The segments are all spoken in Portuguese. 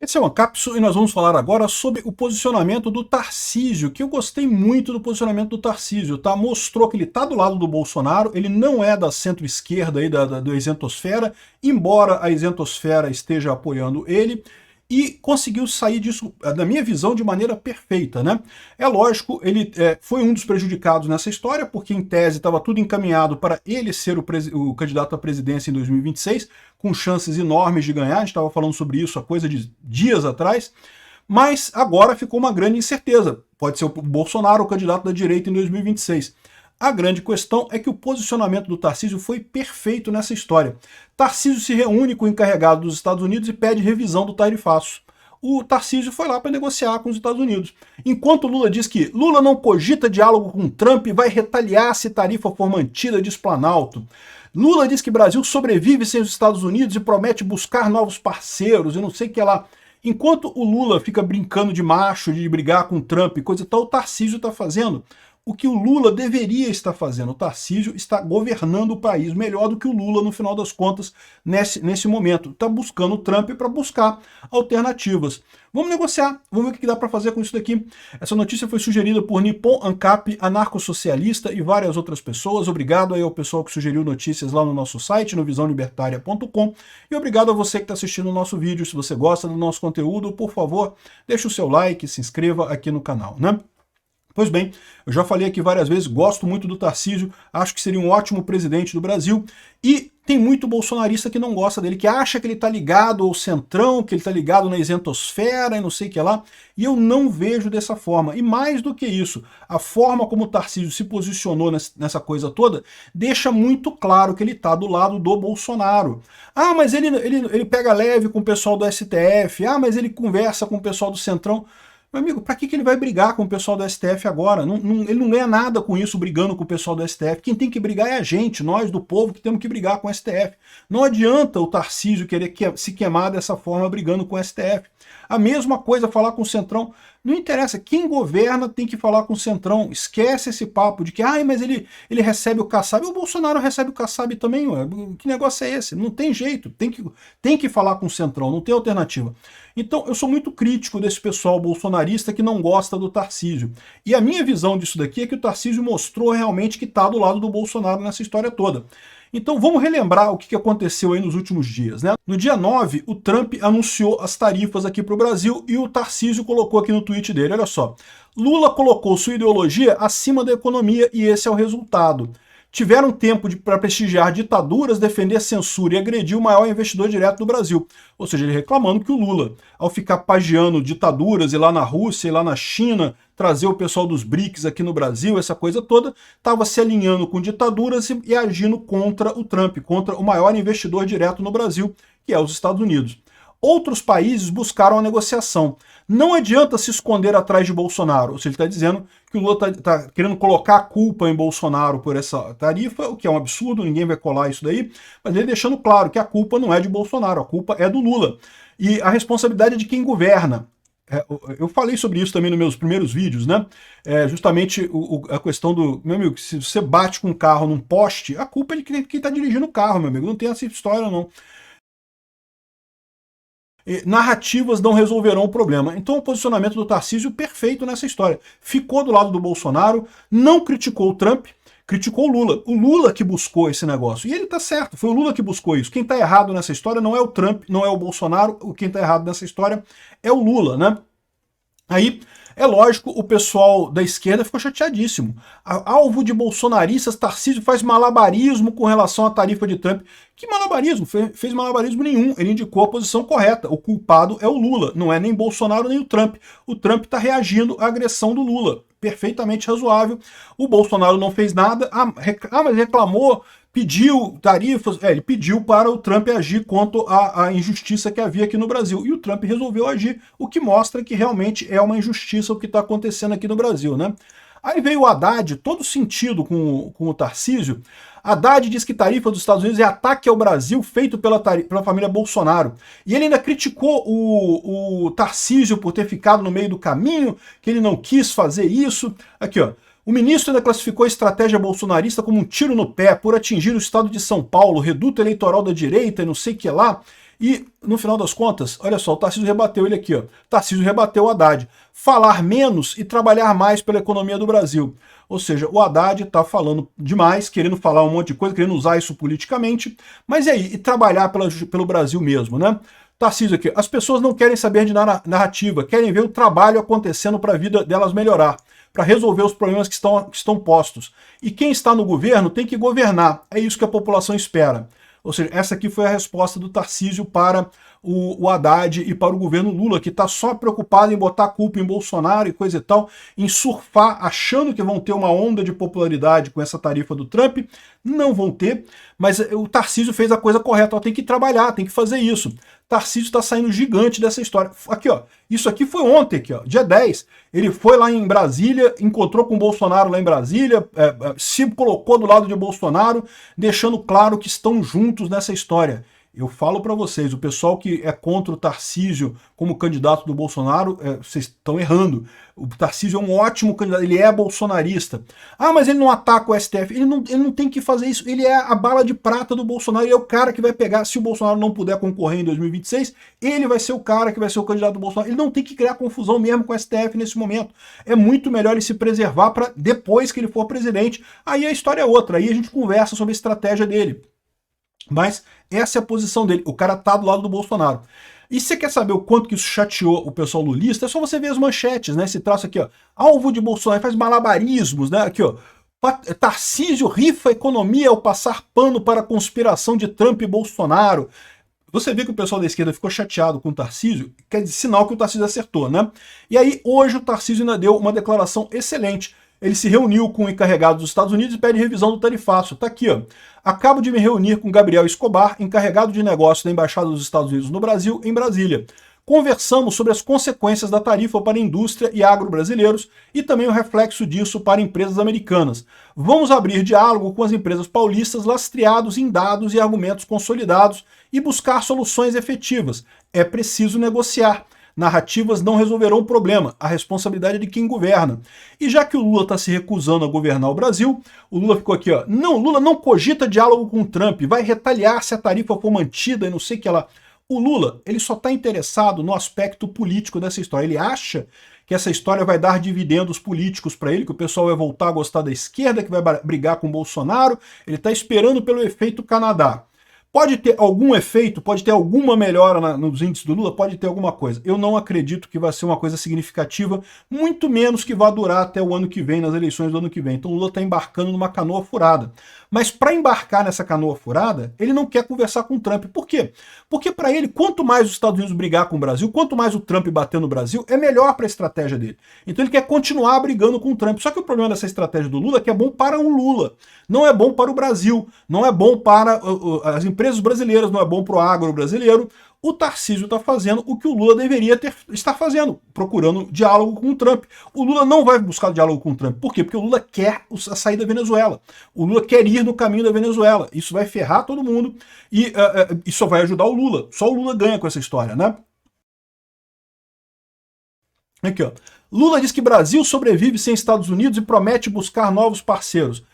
Esse é o Ancapsu e nós vamos falar agora sobre o posicionamento do Tarcísio, que eu gostei muito do posicionamento do Tarcísio, tá? Mostrou que ele tá do lado do Bolsonaro, ele não é da centro-esquerda aí do Isentosfera, embora a Isentosfera esteja apoiando ele, e conseguiu sair disso, na minha visão, de maneira perfeita, né? É lógico, ele foi um dos prejudicados nessa história, porque em tese estava tudo encaminhado para ele ser o candidato à presidência em 2026, com chances enormes de ganhar, a gente estava falando sobre isso há coisa de dias atrás, mas agora ficou uma grande incerteza. Pode ser o Bolsonaro o candidato da direita em 2026. A grande questão é que o posicionamento do Tarcísio foi perfeito nessa história. Tarcísio se reúne com o encarregado dos Estados Unidos e pede revisão do tarifaço. O Tarcísio foi lá para negociar com os Estados Unidos. Enquanto Lula diz que Lula não cogita diálogo com Trump e vai retaliar se tarifa for mantida, diz Planalto. Lula diz que Brasil sobrevive sem os Estados Unidos e promete buscar novos parceiros e não sei o que lá. Enquanto o Lula fica brincando de macho, de brigar com Trump e coisa e tal, o Tarcísio está fazendo o que o Lula deveria estar fazendo. O Tarcísio está governando o país melhor do que o Lula, no final das contas, nesse momento. Está buscando o Trump para buscar alternativas. Vamos negociar, vamos ver o que dá para fazer com isso daqui. Essa notícia foi sugerida por Nippon Ancap, anarcossocialista e várias outras pessoas. Obrigado aí ao pessoal que sugeriu notícias lá no nosso site, no visãolibertaria.com. E obrigado a você que está assistindo o nosso vídeo. Se você gosta do nosso conteúdo, por favor, deixe o seu like, se inscreva aqui no canal, né? Pois bem, eu já falei aqui várias vezes, gosto muito do Tarcísio, acho que seria um ótimo presidente do Brasil, e tem muito bolsonarista que não gosta dele, que acha que ele está ligado ao centrão, que ele está ligado na isentosfera e não sei o que lá, e eu não vejo dessa forma. E mais do que isso, a forma como o Tarcísio se posicionou nessa coisa toda, deixa muito claro que ele está do lado do Bolsonaro. Ah, mas ele pega leve com o pessoal do STF, ah, mas ele conversa com o pessoal do centrão. Meu amigo, para que ele vai brigar com o pessoal do STF agora? Ele não ganha nada com isso brigando com o pessoal do STF. Quem tem que brigar é a gente, nós do povo que temos que brigar com o STF. Não adianta o Tarcísio querer se queimar dessa forma brigando com o STF. A mesma coisa falar com o Centrão. Não interessa, quem governa tem que falar com o Centrão. Esquece esse papo de que, mas ele recebe o Kassab. O Bolsonaro recebe o Kassab também, ué. Que negócio é esse? Não tem jeito, tem que falar com o Centrão, não tem alternativa. Então, eu sou muito crítico desse pessoal bolsonarista que não gosta do Tarcísio. E a minha visão disso daqui é que o Tarcísio mostrou realmente que está do lado do Bolsonaro nessa história toda. Então vamos relembrar o que aconteceu aí nos últimos dias, né? No dia 9, o Trump anunciou as tarifas aqui para o Brasil e o Tarcísio colocou aqui no tweet dele, olha só. Lula colocou sua ideologia acima da economia e esse é o resultado. Tiveram tempo para prestigiar ditaduras, defender censura e agredir o maior investidor direto do Brasil. Ou seja, ele reclamando que o Lula, ao ficar pagiando ditaduras e lá na Rússia e lá na China, trazer o pessoal dos BRICS aqui no Brasil, essa coisa toda, estava se alinhando com ditaduras e agindo contra o Trump, contra o maior investidor direto no Brasil, que é os Estados Unidos. Outros países buscaram a negociação. Não adianta se esconder atrás de Bolsonaro. Ou seja, ele está dizendo que o Lula está querendo colocar a culpa em Bolsonaro por essa tarifa, o que é um absurdo, ninguém vai colar isso daí, mas ele deixando claro que a culpa não é de Bolsonaro, a culpa é do Lula. E a responsabilidade é de quem governa. Eu falei sobre isso também nos meus primeiros vídeos, né? Justamente a questão do... Meu amigo, se você bate com um carro num poste, a culpa é de quem está dirigindo o carro, meu amigo. Não tem essa história, não. Narrativas não resolverão o problema. Então o posicionamento do Tarcísio perfeito nessa história. Ficou do lado do Bolsonaro, não criticou o Trump, criticou o Lula. O Lula que buscou esse negócio. E ele tá certo, foi o Lula que buscou isso. Quem tá errado nessa história não é o Trump, não é o Bolsonaro, quem tá errado nessa história é o Lula, né? Aí, é lógico, o pessoal da esquerda ficou chateadíssimo. Alvo de bolsonaristas, Tarcísio faz malabarismo com relação à tarifa de Trump. Que malabarismo? Fez malabarismo nenhum. Ele indicou a posição correta. O culpado é o Lula, não é nem Bolsonaro nem o Trump. O Trump está reagindo à agressão do Lula. Perfeitamente razoável. O Bolsonaro não fez nada. Mas reclamou, pediu tarifas. Ele pediu para o Trump agir quanto à injustiça que havia aqui no Brasil. E o Trump resolveu agir, o que mostra que realmente é uma injustiça o que está acontecendo aqui no Brasil, né? Aí veio o Haddad, todo sentido com o Tarcísio. Haddad diz que tarifa dos Estados Unidos é ataque ao Brasil feito pela família Bolsonaro. E ele ainda criticou o Tarcísio por ter ficado no meio do caminho, que ele não quis fazer isso. Aqui, ó. O ministro ainda classificou a estratégia bolsonarista como um tiro no pé por atingir o estado de São Paulo, reduto eleitoral da direita e não sei o que lá. E, no final das contas, olha só, o Tarcísio rebateu ele aqui, ó. Tarcísio rebateu o Haddad. Falar menos e trabalhar mais pela economia do Brasil. Ou seja, o Haddad está falando demais, querendo falar um monte de coisa, querendo usar isso politicamente. Mas e aí? E trabalhar pelo Brasil mesmo, né? Tarcísio aqui. As pessoas não querem saber de narrativa, querem ver o trabalho acontecendo para a vida delas melhorar, para resolver os problemas que estão postos. E quem está no governo tem que governar. É isso que a população espera. Ou seja, essa aqui foi a resposta do Tarcísio para o Haddad e para o governo Lula, que está só preocupado em botar a culpa em Bolsonaro e coisa e tal, em surfar, achando que vão ter uma onda de popularidade com essa tarifa do Trump. Não vão ter, mas o Tarcísio fez a coisa correta. Ó, tem que trabalhar, tem que fazer isso. Tarcísio está saindo gigante dessa história. Aqui, ó, isso aqui foi ontem, aqui, ó, dia 10. Ele foi lá em Brasília, encontrou com o Bolsonaro lá em Brasília, se colocou do lado de Bolsonaro, deixando claro que estão juntos nessa história. Eu falo para vocês, o pessoal que é contra o Tarcísio como candidato do Bolsonaro, vocês estão errando. O Tarcísio é um ótimo candidato, ele é bolsonarista. Ah, mas ele não ataca o STF. Ele não tem que fazer isso. Ele é a bala de prata do Bolsonaro. Ele é o cara que vai pegar, se o Bolsonaro não puder concorrer em 2026, ele vai ser o cara que vai ser o candidato do Bolsonaro. Ele não tem que criar confusão mesmo com o STF nesse momento. É muito melhor ele se preservar para depois que ele for presidente. Aí a história é outra, aí a gente conversa sobre a estratégia dele. Mas essa é a posição dele. O cara tá do lado do Bolsonaro. E você quer saber o quanto que isso chateou o pessoal lulista? É só você ver as manchetes, né? Esse traço aqui, ó. Alvo de Bolsonaro, faz malabarismos, né? Aqui, ó. Tarcísio rifa a economia ao passar pano para a conspiração de Trump e Bolsonaro. Você vê que o pessoal da esquerda ficou chateado com o Tarcísio, quer dizer, sinal que o Tarcísio acertou, né? E aí, hoje, o Tarcísio ainda deu uma declaração excelente. Ele se reuniu com o encarregado dos Estados Unidos e pede revisão do tarifaço. Tá aqui, ó. Acabo de me reunir com Gabriel Escobar, encarregado de negócio da Embaixada dos Estados Unidos no Brasil, em Brasília. Conversamos sobre as consequências da tarifa para a indústria e agro brasileiros e também o reflexo disso para empresas americanas. Vamos abrir diálogo com as empresas paulistas lastreados em dados e argumentos consolidados e buscar soluções efetivas. É preciso negociar. Narrativas não resolverão o problema, a responsabilidade é de quem governa. E já que o Lula está se recusando a governar o Brasil, o Lula ficou aqui, ó. Não, Lula não cogita diálogo com o Trump, vai retaliar se a tarifa for mantida e não sei o que lá. O Lula, ele só está interessado no aspecto político dessa história. Ele acha que essa história vai dar dividendos políticos para ele, que o pessoal vai voltar a gostar da esquerda, que vai brigar com o Bolsonaro. Ele está esperando pelo efeito Canadá. Pode ter algum efeito, pode ter alguma melhora nos índices do Lula, pode ter alguma coisa. Eu não acredito que vai ser uma coisa significativa, muito menos que vai durar até o ano que vem, nas eleições do ano que vem. Então o Lula está embarcando numa canoa furada. Mas para embarcar nessa canoa furada, ele não quer conversar com o Trump. Por quê? Porque para ele, quanto mais os Estados Unidos brigar com o Brasil, quanto mais o Trump bater no Brasil, é melhor para a estratégia dele. Então ele quer continuar brigando com o Trump. Só que o problema dessa estratégia do Lula é que é bom para o Lula, não é bom para o Brasil, não é bom para as empresas brasileiras, não é bom para o agro brasileiro. O Tarcísio está fazendo o que o Lula deveria estar fazendo, procurando diálogo com o Trump. O Lula não vai buscar diálogo com o Trump. Por quê? Porque o Lula quer a saída da Venezuela. O Lula quer ir no caminho da Venezuela. Isso vai ferrar todo mundo e isso vai ajudar o Lula. Só o Lula ganha com essa história, né? Aqui, ó. Lula diz que Brasil sobrevive sem Estados Unidos e promete buscar novos parceiros.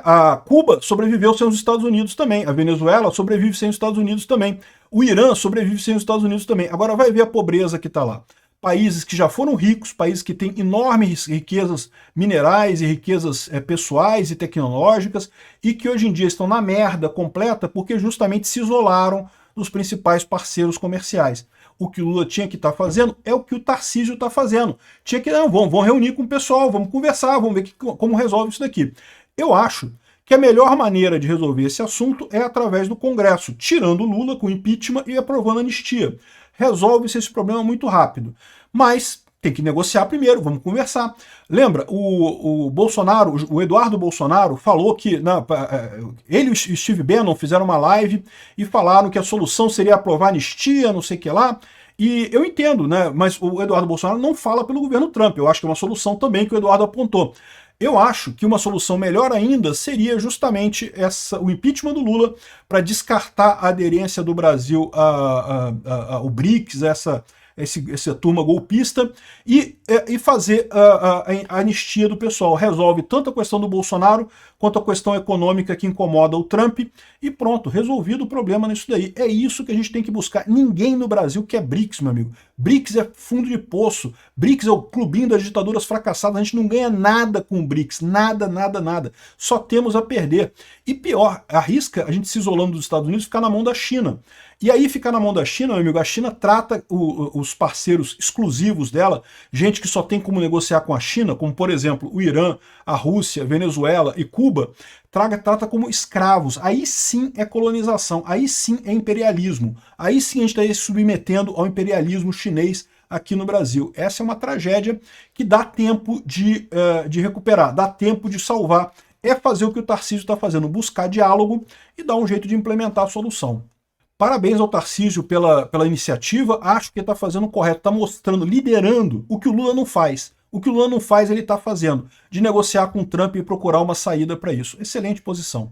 A Cuba sobreviveu sem os Estados Unidos também. A Venezuela sobrevive sem os Estados Unidos também. O Irã sobrevive sem os Estados Unidos também. Agora vai ver a pobreza que está lá. Países que já foram ricos, países que têm enormes riquezas minerais e riquezas pessoais e tecnológicas e que hoje em dia estão na merda completa porque justamente se isolaram dos principais parceiros comerciais. O que o Lula tinha que estar fazendo é o que o Tarcísio está fazendo. Tinha que, não, vamos reunir com o pessoal, vamos conversar, vamos ver como resolve isso daqui. Eu acho que a melhor maneira de resolver esse assunto é através do Congresso, tirando o Lula com impeachment e aprovando a anistia. Resolve-se esse problema muito rápido. Mas tem que negociar primeiro, vamos conversar. Lembra, o Bolsonaro, o Eduardo Bolsonaro falou que ele e o Steve Bannon fizeram uma live e falaram que a solução seria aprovar a anistia, não sei o que lá. E eu entendo, né? Mas o Eduardo Bolsonaro não fala pelo governo Trump. Eu acho que é uma solução também que o Eduardo apontou. Eu acho que uma solução melhor ainda seria justamente o impeachment do Lula para descartar a aderência do Brasil ao BRICS, essa turma golpista, e fazer a anistia do pessoal. Resolve tanto a questão do Bolsonaro quanto a questão econômica que incomoda o Trump, e pronto, resolvido o problema nisso daí. É isso que a gente tem que buscar. Ninguém no Brasil quer BRICS, meu amigo. BRICS é fundo de poço, BRICS é o clubinho das ditaduras fracassadas, a gente não ganha nada com o BRICS, nada, nada, nada. Só temos a perder. E pior, arrisca a gente se isolando dos Estados Unidos ficar na mão da China. E aí ficar na mão da China, meu amigo, a China trata os parceiros exclusivos dela, gente que só tem como negociar com a China, como por exemplo o Irã, a Rússia, Venezuela e Cuba, trata como escravos. Aí sim é colonização, aí sim é imperialismo, aí sim a gente está se submetendo ao imperialismo chinês aqui no Brasil. Essa é uma tragédia que dá tempo de recuperar, dá tempo de salvar. É fazer o que o Tarcísio está fazendo, buscar diálogo e dar um jeito de implementar a solução. Parabéns ao Tarcísio pela iniciativa, acho que ele está fazendo o correto, está mostrando, liderando o que o Lula não faz. O que o Lula não faz, ele está fazendo, de negociar com o Trump e procurar uma saída para isso. Excelente posição.